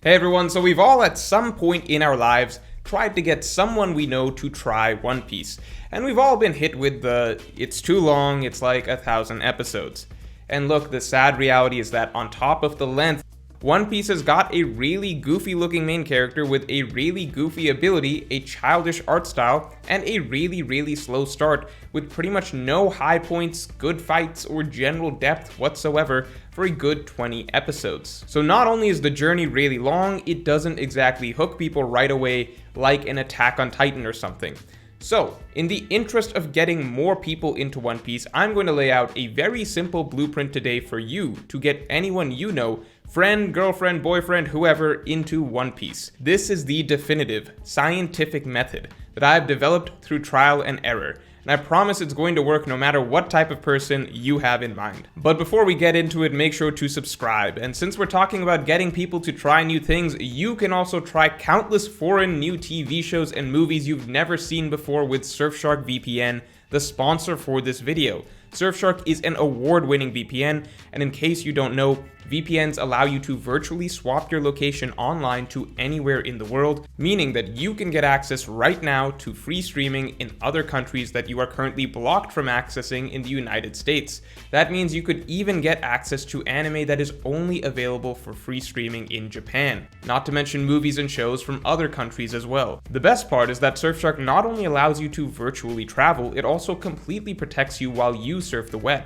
Hey everyone, so we've all at some point in our lives tried to get someone we know to try One Piece. And we've all been hit with the, it's too long, it's like 1,000 episodes. And look, the sad reality is that on top of the length, One Piece has got a really goofy looking main character with a really goofy ability, a childish art style, and a really slow start with pretty much no high points, good fights, or general depth whatsoever for a good 20 episodes. So not only is the journey really long, it doesn't exactly hook people right away like an Attack on Titan or something. So, in the interest of getting more people into One Piece, I'm going to lay out a very simple blueprint today for you to get anyone you know, friend, girlfriend, boyfriend, whoever, into One Piece. This is the definitive, scientific method that I've developed through trial and error. And I promise it's going to work no matter what type of person you have in mind. But before we get into it, make sure to subscribe. And since we're talking about getting people to try new things, you can also try countless foreign new TV shows and movies you've never seen before with Surfshark VPN, the sponsor for this video. Surfshark is an award-winning VPN, and in case you don't know, VPNs allow you to virtually swap your location online to anywhere in the world, meaning that you can get access right now to free streaming in other countries that you are currently blocked from accessing in the United States. That means you could even get access to anime that is only available for free streaming in Japan, not to mention movies and shows from other countries as well. The best part is that Surfshark not only allows you to virtually travel, it also completely protects you while you surf the web.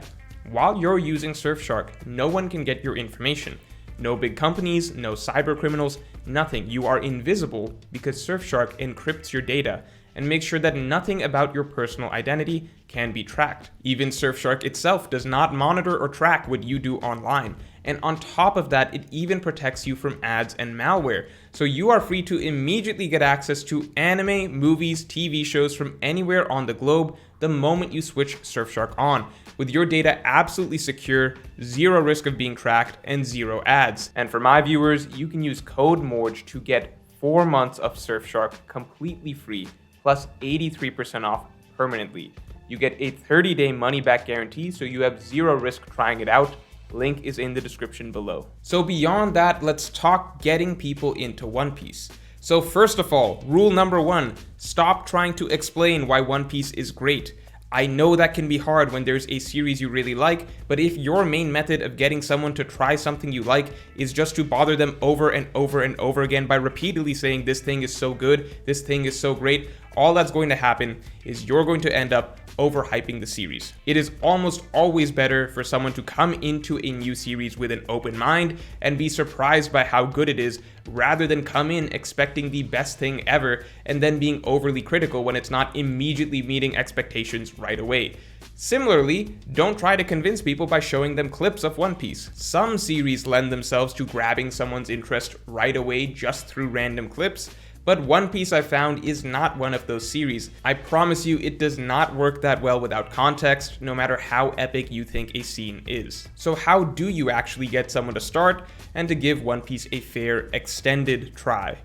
While you're using Surfshark, no one can get your information. No big companies, no cyber criminals, nothing. You are invisible because Surfshark encrypts your data and makes sure that nothing about your personal identity can be tracked. Even Surfshark itself does not monitor or track what you do online. And on top of that, it even protects you from ads and malware. So you are free to immediately get access to anime, movies, TV shows from anywhere on the globe the moment you switch Surfshark on, with your data absolutely secure, zero risk of being tracked, and zero ads. And for my viewers, you can use code MORGE to get 4 months of Surfshark completely free, plus 83% off permanently. You get a 30-day money-back guarantee, so you have zero risk trying it out. Link is in the description below. So beyond that, let's talk getting people into One Piece. So first of all, rule number 1, stop trying to explain why One Piece is great. I know that can be hard when there's a series you really like, but if your main method of getting someone to try something you like is just to bother them over and over again by repeatedly saying this thing is so good, this thing is so great, all that's going to happen is you're going to end up overhyping the series. It is almost always better for someone to come into a new series with an open mind and be surprised by how good it is, rather than come in expecting the best thing ever and then being overly critical when it's not immediately meeting expectations right away. Similarly, don't try to convince people by showing them clips of One Piece. Some series lend themselves to grabbing someone's interest right away just through random clips, but One Piece, I found, is not one of those series. I promise you, it does not work that well without context, no matter how epic you think a scene is. So how do you actually get someone to start and to give One Piece a fair, extended try?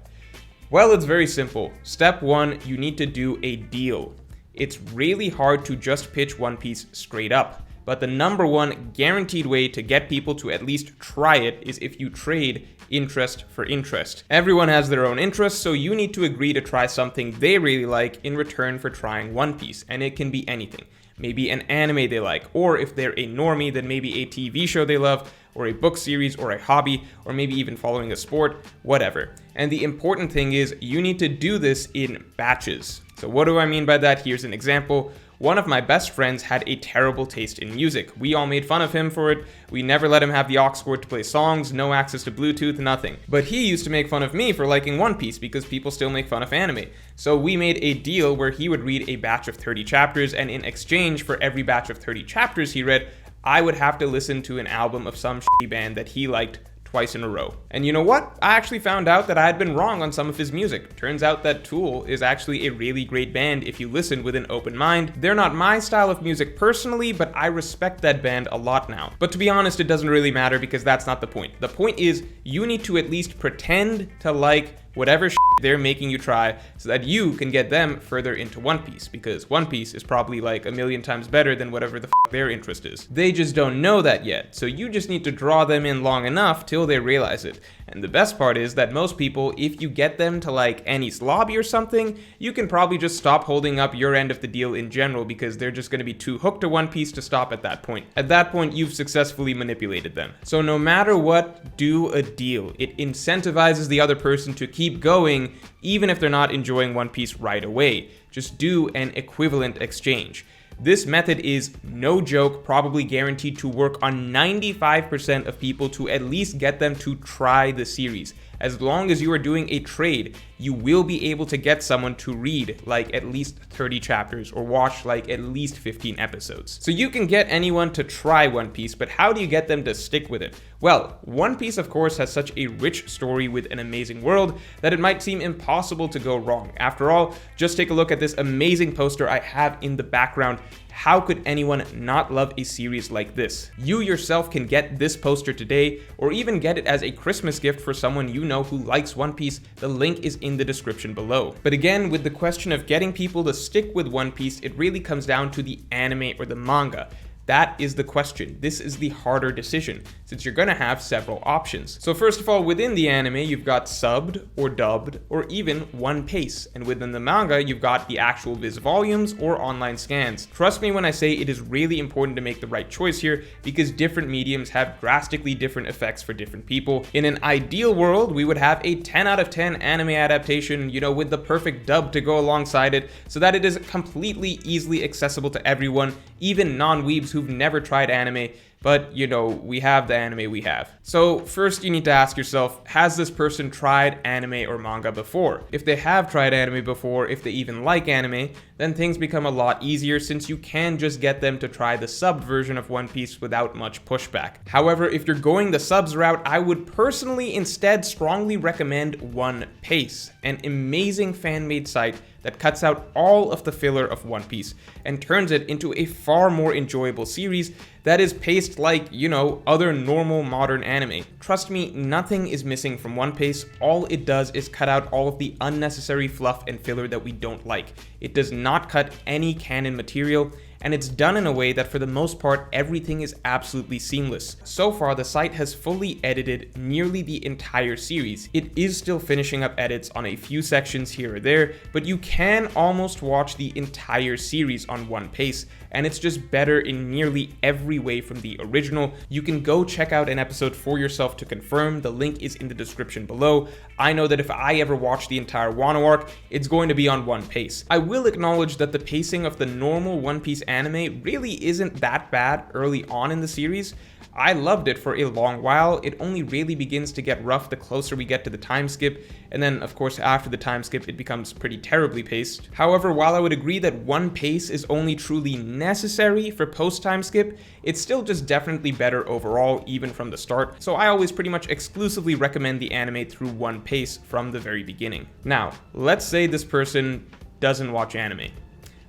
Well, it's very simple. Step 1, you need to do a deal. It's really hard to just pitch One Piece straight up, but the number 1 guaranteed way to get people to at least try it is if you trade interest for interest. Everyone has their own interests, so you need to agree to try something they really like in return for trying One Piece, and it can be anything. Maybe an anime they like, or if they're a normie, then maybe a TV show they love, or a book series, or a hobby, or maybe even following a sport, whatever. And the important thing is you need to do this in batches. So what do I mean by that? Here's an example. One of my best friends had a terrible taste in music. We all made fun of him for it. We never let him have the aux cord to play songs, no access to Bluetooth, nothing. But he used to make fun of me for liking One Piece because people still make fun of anime. So we made a deal where he would read a batch of 30 chapters, and in exchange for every batch of 30 chapters he read, I would have to listen to an album of some shitty band that he liked twice in a row. And you know what? I actually found out that I had been wrong on some of his music. Turns out that Tool is actually a really great band if you listen with an open mind. They're not my style of music personally, but I respect that band a lot now. But to be honest, it doesn't really matter because that's not the point. The point is you need to at least pretend to like whatever they're making you try so that you can get them further into One Piece, because One Piece is probably like a million times better than whatever the their interest is. They just don't know that yet, so you just need to draw them in long enough till they realize it. And the best part is that most people, if you get them to like Enies Lobby or something, you can probably just stop holding up your end of the deal in general, because they're just going to be too hooked to One Piece to stop at that point. At that point, you've successfully manipulated them. So no matter what, do a deal. It incentivizes the other person to keep going, even if they're not enjoying One Piece right away. Just do an equivalent exchange. This method is, no joke, probably guaranteed to work on 95% of people to at least get them to try the series. As long as you are doing a trade, you will be able to get someone to read like at least 30 chapters or watch like at least 15 episodes. So you can get anyone to try One Piece, but how do you get them to stick with it? Well, One Piece of course has such a rich story with an amazing world that it might seem impossible to go wrong. After all, just take a look at this amazing poster I have in the background. How could anyone not love a series like this? You yourself can get this poster today, or even get it as a Christmas gift for someone you know who likes One Piece. The link is in the description below. But again, with the question of getting people to stick with One Piece, it really comes down to the anime or the manga. That is the question. This is the harder decision, since you're gonna have several options. So first of all, within the anime, you've got subbed or dubbed or even One Piece. And within the manga, you've got the actual Viz volumes or online scans. Trust me when I say it is really important to make the right choice here, because different mediums have drastically different effects for different people. In an ideal world, we would have a 10 out of 10 anime adaptation, you know, with the perfect dub to go alongside it, so that it is completely easily accessible to everyone, even non-weebs who've never tried anime. But, you know, we have the anime we have. So first you need to ask yourself, has this person tried anime or manga before? If they have tried anime before, if they even like anime, then things become a lot easier, since you can just get them to try the subbed version of One Piece without much pushback. However, if you're going the subs route, I would personally instead strongly recommend One Piece, an amazing fan-made site that cuts out all of the filler of One Piece and turns it into a far more enjoyable series that is paced like, you know, other normal modern anime. Trust me, nothing is missing from One Piece. All it does is cut out all of the unnecessary fluff and filler that we don't like. It does not cut any canon material, and it's done in a way that for the most part everything is absolutely seamless. So far, the site has fully edited nearly the entire series. It is still finishing up edits on a few sections here or there, but you can almost watch the entire series on One Piece, and it's just better in nearly every way from the original. You can go check out an episode for yourself to confirm. The link is in the description below. I know that if I ever watch the entire Wano arc, it's going to be on One Piece. I will acknowledge that the pacing of the normal One Piece anime really isn't that bad early on in the series. I loved it for a long while. It only really begins to get rough the closer we get to the time skip, and then of course after the time skip it becomes pretty terribly paced. However, while I would agree that One Piece is only truly necessary for post time skip, it's still just definitely better overall even from the start, so I always pretty much exclusively recommend the anime through One Piece from the very beginning. Now, let's say this person doesn't watch anime.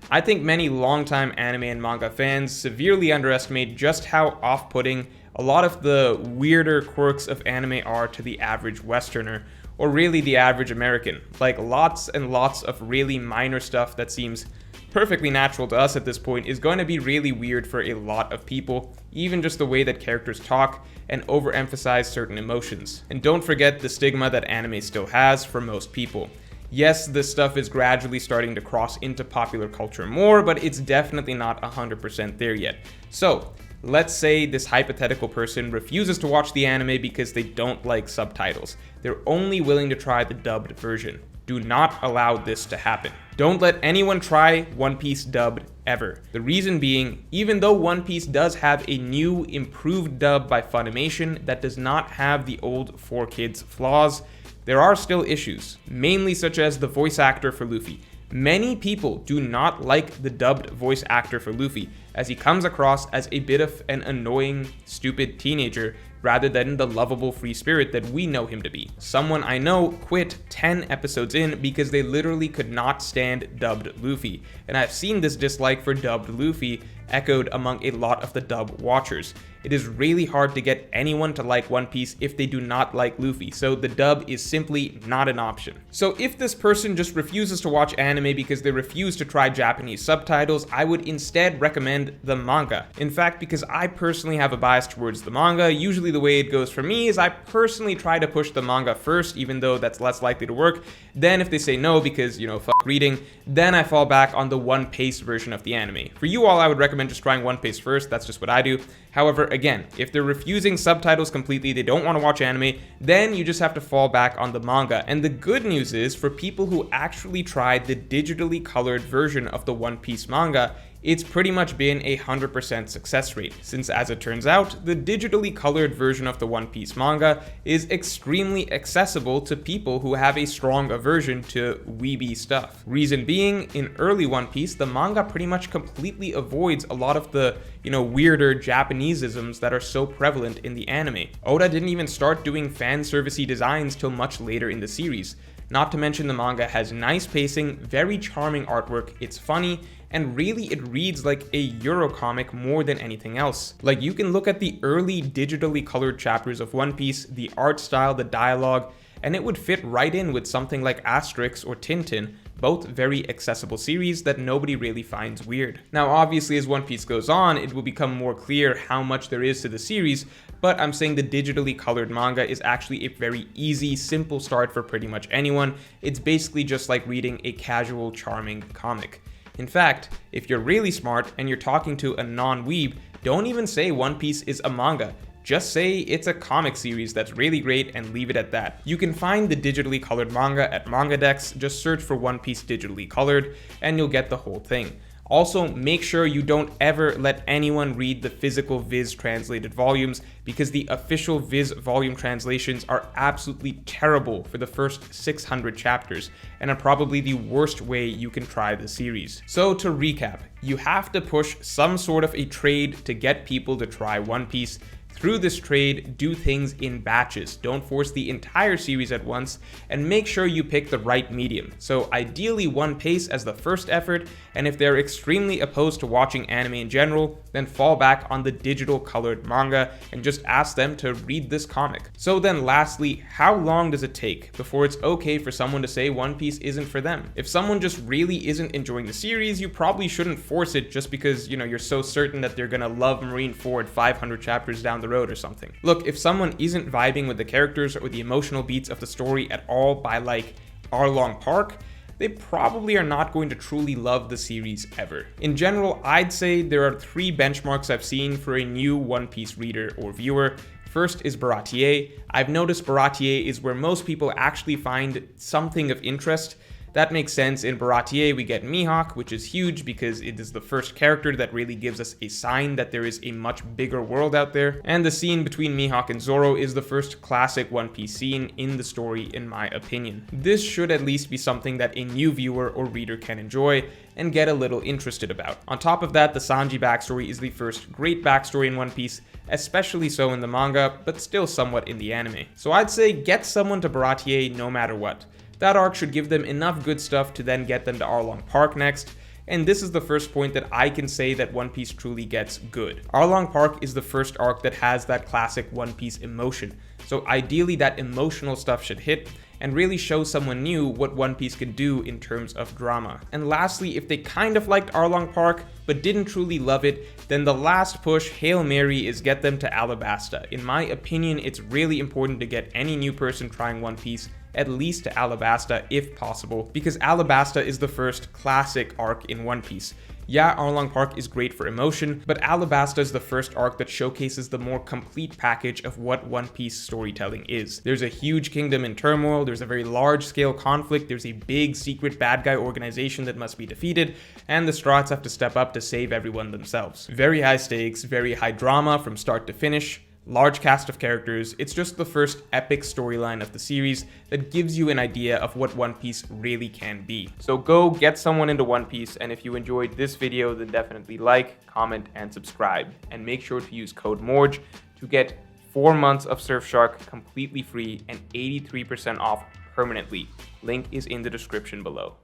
I think many longtime anime and manga fans severely underestimate just how off-putting a lot of the weirder quirks of anime are to the average Westerner, or really the average American. Like, lots and lots of really minor stuff that seems perfectly natural to us at this point is going to be really weird for a lot of people, even just the way that characters talk and overemphasize certain emotions. And don't forget the stigma that anime still has for most people. Yes, this stuff is gradually starting to cross into popular culture more, but it's definitely not 100% there yet. So, let's say this hypothetical person refuses to watch the anime because they don't like subtitles. They're only willing to try the dubbed version. Do not allow this to happen. Don't let anyone try One Piece dubbed ever. The reason being, even though One Piece does have a new, improved dub by Funimation that does not have the old 4Kids flaws, there are still issues, mainly such as the voice actor for Luffy. Many people do not like the dubbed voice actor for Luffy, as he comes across as a bit of an annoying, stupid teenager rather than the lovable free spirit that we know him to be. Someone I know quit 10 episodes in because they literally could not stand dubbed Luffy, and I've seen this dislike for dubbed Luffy echoed among a lot of the dub watchers. It is really hard to get anyone to like One Piece if they do not like Luffy, so the dub is simply not an option. So if this person just refuses to watch anime because they refuse to try Japanese subtitles, I would instead recommend the manga. In fact, because I personally have a bias towards the manga, usually the way it goes for me is I personally try to push the manga first, even though that's less likely to work. Then if they say no because, fuck reading, then I fall back on the One Piece version of the anime. For you all, I would recommend just trying One Piece first, that's just what I do. However, again, if they're refusing subtitles completely, they don't want to watch anime, then you just have to fall back on the manga. And the good news is, for people who actually tried the digitally colored version of the One Piece manga, it's pretty much been a 100% success rate, since as it turns out, the digitally colored version of the One Piece manga is extremely accessible to people who have a strong aversion to weeby stuff. Reason being, in early One Piece, the manga pretty much completely avoids a lot of the, weirder Japaneseisms that are so prevalent in the anime. Oda didn't even start doing fan servicey designs till much later in the series. Not to mention the manga has nice pacing, very charming artwork, it's funny, and really it reads like a Eurocomic more than anything else. Like, you can look at the early digitally colored chapters of One Piece, the art style, the dialogue, and it would fit right in with something like Asterix or Tintin, both very accessible series that nobody really finds weird. Now obviously as One Piece goes on, it will become more clear how much there is to the series, but I'm saying the digitally colored manga is actually a very easy, simple start for pretty much anyone. It's basically just like reading a casual, charming comic. In fact, if you're really smart and you're talking to a non-weeb, don't even say One Piece is a manga. Just say it's a comic series that's really great and leave it at that. You can find the digitally colored manga at Mangadex, just search for One Piece digitally colored, and you'll get the whole thing. Also, make sure you don't ever let anyone read the physical Viz translated volumes, because the official Viz volume translations are absolutely terrible for the first 600 chapters, and are probably the worst way you can try the series. So to recap, you have to push some sort of a trade to get people to try One Piece. Through this trade, do things in batches. Don't force the entire series at once, and make sure you pick the right medium. So ideally One Piece as the first effort, and if they're extremely opposed to watching anime in general, then fall back on the digital colored manga and just ask them to read this comic. So then lastly, how long does it take before it's okay for someone to say One Piece isn't for them? If someone just really isn't enjoying the series, you probably shouldn't force it just because, you're so certain that they're gonna love Marineford 500 chapters down the road or something. Look, if someone isn't vibing with the characters or the emotional beats of the story at all by like Arlong Park, they probably are not going to truly love the series ever. In general, I'd say there are 3 benchmarks I've seen for a new One Piece reader or viewer. First is Baratier. I've noticed Baratier is where most people actually find something of interest. That makes sense. In Baratier, we get Mihawk, which is huge because it is the first character that really gives us a sign that there is a much bigger world out there. And the scene between Mihawk and Zoro is the first classic One Piece scene in the story, in my opinion. This should at least be something that a new viewer or reader can enjoy and get a little interested about. On top of that, the Sanji backstory is the first great backstory in One Piece, especially so in the manga, but still somewhat in the anime. So I'd say get someone to Baratier no matter what. That arc should give them enough good stuff to then get them to Arlong Park next, and this is the first point that I can say that One Piece truly gets good. Arlong Park is the first arc that has that classic One Piece emotion, so ideally that emotional stuff should hit and really show someone new what One Piece can do in terms of drama. And lastly, if they kind of liked Arlong Park but didn't truly love it, then the last push, Hail Mary, is get them to Alabasta. In my opinion, it's really important to get any new person trying One Piece at least to Alabasta if possible, because Alabasta is the first classic arc in One Piece. Yeah, Arlong Park is great for emotion, but Alabasta is the first arc that showcases the more complete package of what One Piece storytelling is. There's a huge kingdom in turmoil, there's a very large-scale conflict, there's a big secret bad guy organization that must be defeated, and the Strats have to step up to save everyone themselves. Very high stakes, very high drama from start to finish. Large cast of characters. It's just the first epic storyline of the series that gives you an idea of what One Piece really can be. So go get someone into One Piece, and if you enjoyed this video, then definitely like, comment, and subscribe. And make sure to use code MORJ to get 4 months of Surfshark completely free and 83% off permanently. Link is in the description below.